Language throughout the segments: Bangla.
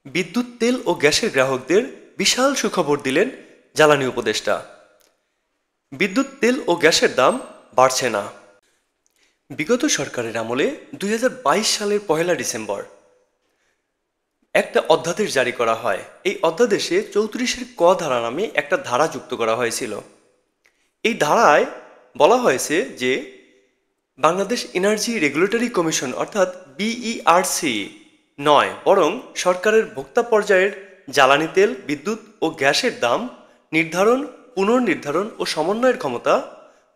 বিদ্যুৎ, তেল ও গ্যাসের গ্রাহকদের বিশাল সুখবর দিলেন জ্বালানি উপদেষ্টা। বিদ্যুৎ, তেল ও গ্যাসের দাম বাড়ছে না। বিগত সরকারের আমলে 2022 সালের 1 ডিসেম্বর একটা অধ্যাদেশ জারি করা হয়। এই অধ্যাদেশে 34 ক ধারা নামে একটা ধারা যুক্ত করা হয়েছিল। এই ধারায় বলা হয়েছে যে বাংলাদেশ এনার্জি রেগুলেটরি কমিশন অর্থাৎ বিইআরসি নয়, বরং সরকারের ভোক্তা পর্যায়ের জ্বালানি তেল, বিদ্যুৎ ও গ্যাসের দাম নির্ধারণ, পুনর্নির্ধারণ ও সমন্বয়ের ক্ষমতা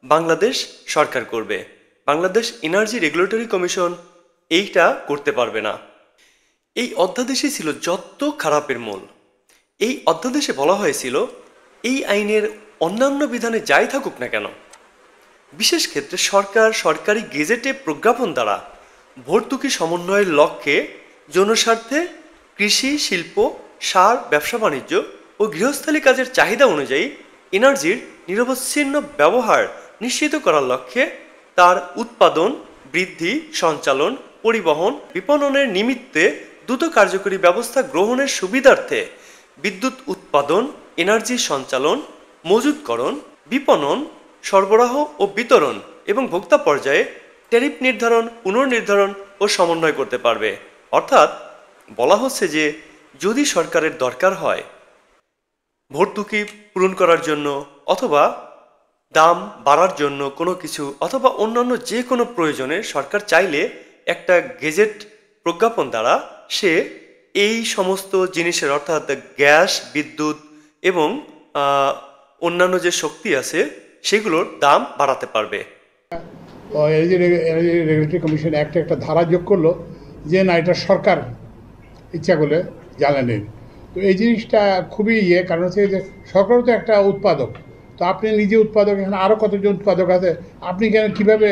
বাংলাদেশ সরকার করবে। বাংলাদেশ এনার্জি রেগুলেটরি কমিশন এইটা করতে পারবে না। এই অধ্যাদেশে ছিল যত খারাপের মূল। এই অধ্যাদেশে বলা হয়েছিল এই আইনের অন্যান্য বিধানে যাই থাকুক না কেন, বিশেষ ক্ষেত্রে সরকার সরকারি গেজেটে প্রজ্ঞাপন দ্বারা ভর্তুকি সমন্বয়ের লক্ষ্যে জনস্বার্থে কৃষি, শিল্প, সার, ব্যবসা বাণিজ্য ও গৃহস্থালী কাজের চাহিদা অনুযায়ী এনার্জির নিরবচ্ছিন্ন ব্যবহার নিশ্চিত করার লক্ষ্যে তার উৎপাদন, বৃদ্ধি, সঞ্চালন, পরিবহন, বিপণনের নিমিত্তে দ্রুত কার্যকরী ব্যবস্থা গ্রহণের সুবিধার্থে বিদ্যুৎ উৎপাদন, এনার্জি সঞ্চালন, মজুতকরণ, বিপণন, সরবরাহ ও বিতরণ এবং ভোক্তা পর্যায়ে ট্যারিফ নির্ধারণ, পুনর্নির্ধারণ ও সমন্বয় করতে পারবে। অর্থাৎ বলা হচ্ছে যে যদি সরকারের দরকার হয় ভর্তুকি পূরণ করার জন্য অথবা দাম বাড়ার জন্য কোনো কিছু অথবা অন্যান্য যে কোনো প্রয়োজনে সরকার চাইলে একটা গেজেট প্রজ্ঞাপন দ্বারা সে এই সমস্ত জিনিসের অর্থাৎ গ্যাস, বিদ্যুৎ এবং অন্যান্য যে শক্তি আছে সেগুলোর দাম বাড়াতে পারবে। এনার্জি রেগুলেটরি কমিশন একটা ধারা যোগ করলো যে না, এটা সরকার ইচ্ছা করলে জ্বালানির। তো এই জিনিসটা খুবই কারণ হচ্ছে যে সরকারও তো একটা উৎপাদক। তো আপনি নিজে উৎপাদক, এখানে আরও কতজন উৎপাদক আছে, আপনি কীভাবে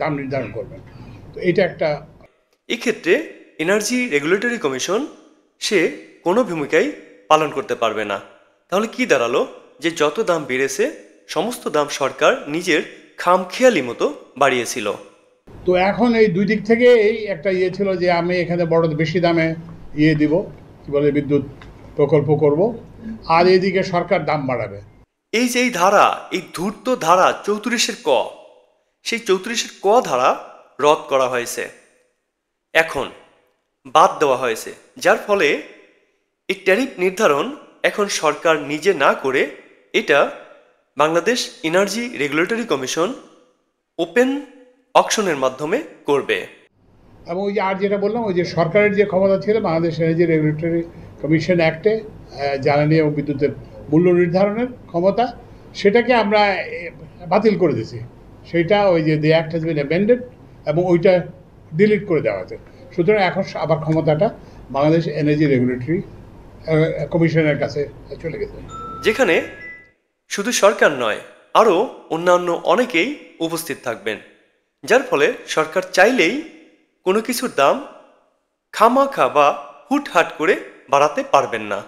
দাম নির্ধারণ করবেন? তো এটা একটা এক্ষেত্রে এনার্জি রেগুলেটরি কমিশন সে কোনো ভূমিকাই পালন করতে পারবে না। তাহলে কি দাঁড়ালো যে যত দাম বেড়েছে সমস্ত দাম সরকার নিজের খামখেয়ালি মতো বাড়িয়েছিল। তো এখন এই দুই দিক থেকে এই একটা ছিল যে আমি এখানে বড় বেশি দামে দিব, কী বলে, বিদ্যুৎ প্রকল্প করব, আর এইদিকে সরকার দাম বাড়াবে। এই যে এই ধারা, এই ধূর্ত ধারা 34 ক, সেই 34 ক ধারা রদ করা হয়েছে, এখন বাদ দেওয়া হয়েছে, যার ফলে এই ট্যারিফ নির্ধারণ এখন সরকার নিজে না করে এটা Bangladesh energy regulatory commission open অকশনের মাধ্যমে করবে। এবং ওই যে আর যেটা বললাম, ওই যে সরকারের যে ক্ষমতা ছিল বাংলাদেশ এনার্জি রেগুলেটরি কমিশন অ্যাক্টে জ্বালানি এবং বিদ্যুতের মূল্য নির্ধারণের ক্ষমতা, সেটাকে আমরা বাতিল করে দিয়েছি। সেইটা ওই যে the act has been amended এবং ওইটা ডিলিট করে দেওয়া হয়েছে। সুতরাং এখন আবার ক্ষমতাটা বাংলাদেশ এনার্জি রেগুলেটরি কমিশনের কাছে চলে গেছে, যেখানে শুধু সরকার নয় আরও অন্যান্য অনেকেই উপস্থিত থাকবেন, যার ফলে সরকার চাইলেই কোনো কিছুর দাম খামাখা বা হুটহাট করে বাড়াতে পারবেন না।